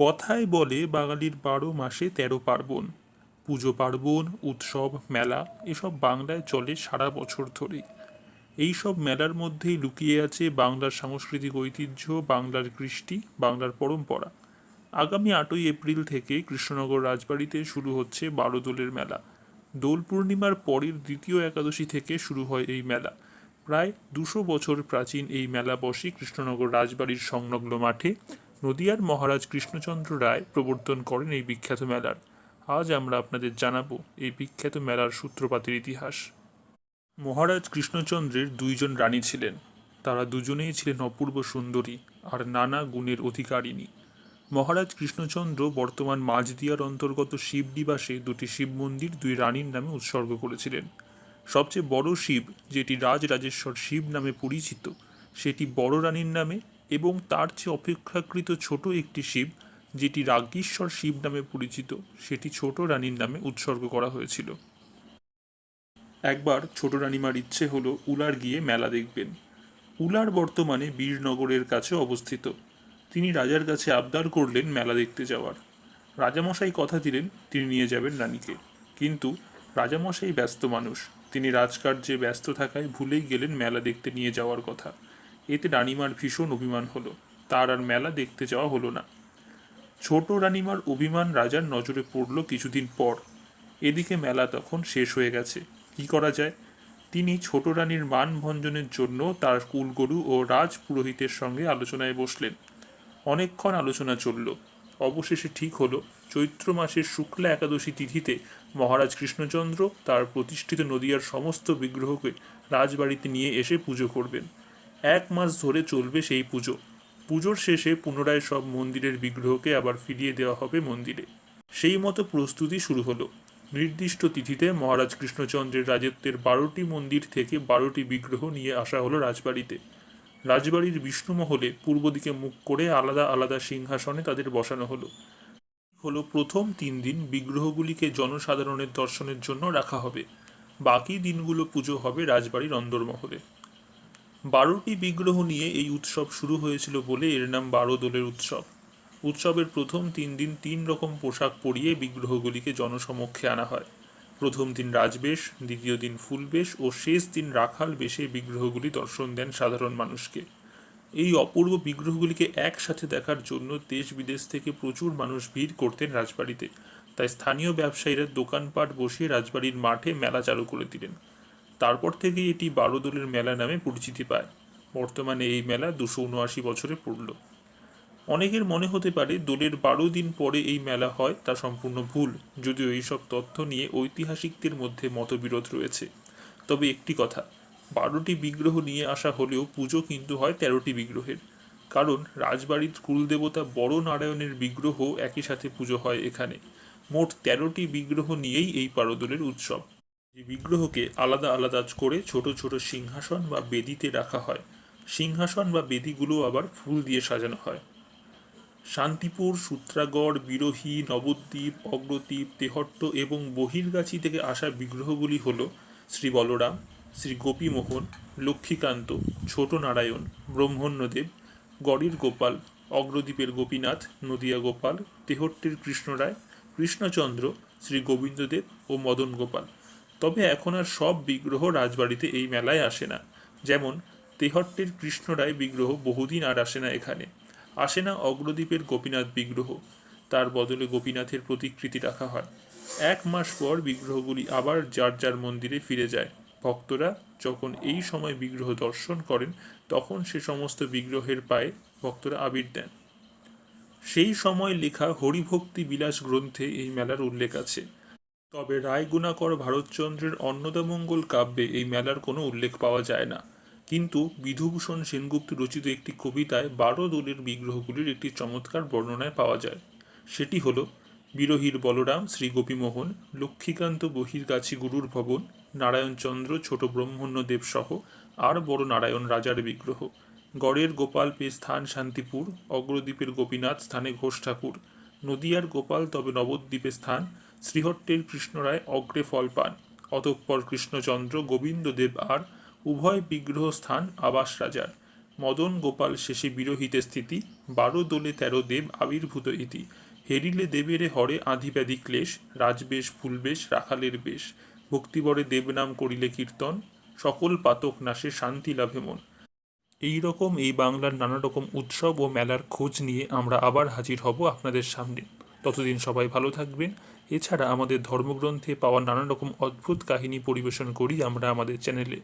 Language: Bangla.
কথায় বলে বাঙালির 12 মাসে 13 পার্বণ। পুজো পার্বণ, উৎসব, মেলা এসব বাংলায় চলে সারা বছর ধরে। এই সব মেলার মধ্যেই লুকিয়ে আছে বাংলার সাংস্কৃতিক ঐতিহ্য, বাংলার কৃষ্টি, বাংলার পরম্পরা। আগামী 8ই এপ্রিল থেকে কৃষ্ণনগর রাজবাড়িতে শুরু হচ্ছে 12 দোলের মেলা। দোল পূর্ণিমার পরের দ্বিতীয় একাদশী থেকে শুরু হয় এই মেলা। প্রায় 200 বছর প্রাচীন এই মেলা বসে কৃষ্ণনগর রাজবাড়ির সংলগ্ন মাঠে। নদিয়ার মহারাজ কৃষ্ণচন্দ্র রায় প্রবর্তন করেন এই বিখ্যাত মেলার। আজ আমরা আপনাদের জানাবো এই বিখ্যাত মেলার সূত্রপাতের ইতিহাস। মহারাজ কৃষ্ণচন্দ্রের 2জন রানী ছিলেন। তারা দুজনেই ছিলেন অপূর্ব সুন্দরী আর নানা গুণের অধিকারিণী। মহারাজ কৃষ্ণচন্দ্র বর্তমান মাঝদিয়ার অন্তর্গত শিবনিবাসে 2টি শিব মন্দির 2 রানীর নামে উৎসর্গ করেছিলেন। সবচেয়ে বড় শিব, যেটি রাজরাজেশ্বর শিব নামে পরিচিত, সেটি বড় রানীর নামে, এবং তার চেয়ে অপেক্ষাকৃত ছোট একটি শিব, যেটি রাজ্ঞীশ্বর শিব নামে পরিচিত, সেটি ছোট রানীর নামে উৎসর্গ করা হয়েছিল। একবার ছোট রানীমার ইচ্ছে হলো উলার গিয়ে মেলা দেখবেন। উলার বর্তমানে বীরনগরের কাছে অবস্থিত। তিনি রাজার কাছে আবদার করলেন মেলা দেখতে যাওয়ার। রাজামশাই কথা দিলেন তিনি নিয়ে যাবেন রানীকে। কিন্তু রাজামশাই ব্যস্ত মানুষ, তিনি রাজকার্যে ব্যস্ত থাকায় ভুলেই গেলেন মেলা দেখতে নিয়ে যাওয়ার কথা। এতে রানীমার ভীষণ অভিমান হলো, তার আর মেলা দেখতে যাওয়া হলো না। ছোট রানীমার অভিমান রাজার নজরে পড়ল কিছুদিন পর। এদিকে মেলা তখন শেষ হয়ে গেছে, কি করা যায়? তিনি ছোট রানীর মান ভঞ্জনের জন্য তার কুলগুরু ও রাজ পুরোহিতের সঙ্গে আলোচনায় বসলেন। অনেকক্ষণ আলোচনা চলল। অবশেষে ঠিক হলো চৈত্র মাসের শুক্লা একাদশী তিথিতে মহারাজ কৃষ্ণচন্দ্র তার প্রতিষ্ঠিত নদিয়ার সমস্ত বিগ্রহকে রাজবাড়িতে নিয়ে এসে পুজো করবেন। 1 মাস ধরে চলবে সেই পুজো। পুজোর শেষে পুনরায় সব মন্দিরের বিগ্রহকে আবার ফিরিয়ে দেওয়া হবে মন্দিরে। সেই মতো প্রস্তুতি শুরু হলো। নির্দিষ্ট তিথিতে মহারাজ কৃষ্ণচন্দ্রের রাজত্বের 12টি মন্দির থেকে 12টি বিগ্রহ নিয়ে আসা হলো রাজবাড়িতে। রাজবাড়ির বিষ্ণুমহলে পূর্ব দিকে মুখ করে আলাদা আলাদা সিংহাসনে তাদের বসানো হলো। প্রথম 3 দিন বিগ্রহগুলিকে জনসাধারণের দর্শনের জন্য রাখা হবে। বাকি দিনগুলো পুজো হবে রাজবাড়ির অন্দরমহলে। 12টি বিগ্রহ নিয়ে এই উৎসব শুরু হয়েছিল বলে এর নাম 12 দোলের উৎসব। উৎসবের প্রথম 3 দিন 3 রকম পোশাক পরিয়ে বিগ্রহগুলিকে জনসমক্ষে আনা হয়। প্রথম দিন রাজবেশ, দ্বিতীয় দিন ফুলবেশ ও শেষ দিন রাখাল বেশে বিগ্রহগুলি দর্শন দেন সাধারণ মানুষকে। এই অপূর্ব বিগ্রহগুলিকে একসাথে দেখার জন্য দেশ বিদেশ থেকে প্রচুর মানুষ ভিড় করতেন রাজবাড়িতে। তাই স্থানীয় ব্যবসায়ীরা দোকানপাট বসিয়ে রাজবাড়ির মাঠে মেলা চালু করে দিলেন। তারপর থেকেই এটি 12 দোলের মেলা নামে পরিচিতি পায়। বর্তমানে এই মেলা 279 বছরে পড়ল। অনেকের মনে হতে পারে দোলের 12 দিন পরে এই মেলা হয়, তা সম্পূর্ণ ভুল, যদিও এইসব তথ্য নিয়ে ঐতিহাসিকদের মধ্যে মতবিরোধ রয়েছে। তবে একটি কথা, 12টি বিগ্রহ নিয়ে আসা হলেও পুজো কিন্তু হয় 13টি বিগ্রহের। কারণ রাজবাড়ির কুলদেবতা বড় নারায়ণের বিগ্রহ একই সাথে পুজো হয় এখানে। মোট 13টি বিগ্রহ নিয়েই এই 12 দোলের উৎসব। এই বিগ্রহকে আলাদা আলাদা করে ছোট ছোট সিংহাসন বা বেদিতে রাখা হয়। সিংহাসন বা বেদিগুলো আবার ফুল দিয়ে সাজানো হয়। শান্তিপুর, সূত্রাগড়, বিরোহী, নবদ্বীপ, অগ্রদ্বীপ, তেহট্ট এবং বহির্গাছি থেকে আসা বিগ্রহগুলি হল শ্রী বলরাম, শ্রী গোপীমোহন, লক্ষ্মীকান্ত, ছোট নারায়ণ, ব্রহ্মণ্যদেব, গড়ের গোপাল, অগ্রদ্বীপের গোপীনাথ, নদিয়া গোপাল, তেহট্টের কৃষ্ণরায়, কৃষ্ণচন্দ্র, শ্রী গোবিন্দদেব ও মদন গোপাল। তবে এখন আর সব বিগ্রহ রাজবাড়িতে এই মেলায় আসে না। যেমন তেহট্টের কৃষ্ণরায় বিগ্রহ বহুদিন আর আসে না এখানে। আসে না অগ্রদ্বীপের গোপীনাথ বিগ্রহ, তার বদলে গোপীনাথের প্রতিকৃতি রাখা হয়। 1 মাস পর বিগ্রহগুলি আবার যার যার মন্দিরে ফিরে যায়। ভক্তরা যখন এই সময় বিগ্রহ দর্শন করেন, তখন সে সমস্ত বিগ্রহের পায়ে ভক্তরা আবির দেন। সেই সময় লেখা হরিভক্তি বিলাস গ্রন্থে এই মেলার উল্লেখ আছে। তবে রায়গুণাকর ভারতচন্দ্রের অন্নদামঙ্গল কাব্যে এই মেলার কোনো উল্লেখ পাওয়া যায় না। কিন্তু বিধুভূষণ সেনগুপ্ত রচিত একটি কবিতায় 12 দোলের বিগ্রহগুলির একটি চমৎকার বর্ণনায় পাওয়া যায়। সেটি হল: বিরোহীর বলরাম শ্রী গোপীমোহন, লক্ষ্মীকান্ত বহির্গাছি গুরুর ভবন, নারায়ণচন্দ্র ছোট ব্রহ্মণ্যদেব সহ আর বড় নারায়ণ রাজার বিগ্রহ, গড়ের গোপাল পে স্থান শান্তিপুর, অগ্রদ্বীপের গোপীনাথ স্থানে ঘোষ ঠাকুর, নদিয়ার গোপাল তবে নবদ্বীপে স্থান, শ্রীহট্টের কৃষ্ণরায় অগ্রে ফল পান, অতঃপর কৃষ্ণচন্দ্র গোবিন্দদেব আর উভয় বিগ্রহ স্থান আবাস রাজার। মদন গোপাল শেষে বিরহিতে স্থিতি, 12 দোলে 13 দেব আবির্ভূত ইতি। হেরিলে দেবেরে হরে আধি ব্যাধি ক্লেশ, রাজবেশ ফুলবেশ রাখালের বেশ। ভক্তিবরে দেবনাম করিলে কীর্তন, সকল পাতক নাশে শান্তি লাভে মন। এই রকম এই বাংলার নানা রকম উৎসব ও মেলার খোঁজ নিয়ে আমরা আবার হাজির হব আপনাদের সামনে। ততদিন সবাই ভালো থাকবেন। এছাড়া আমাদের ধর্মগ্রন্থে পাওয়া নানা রকম অদ্ভুত কাহিনী পরিবেশন করি আমরা আমাদের চ্যানেলে।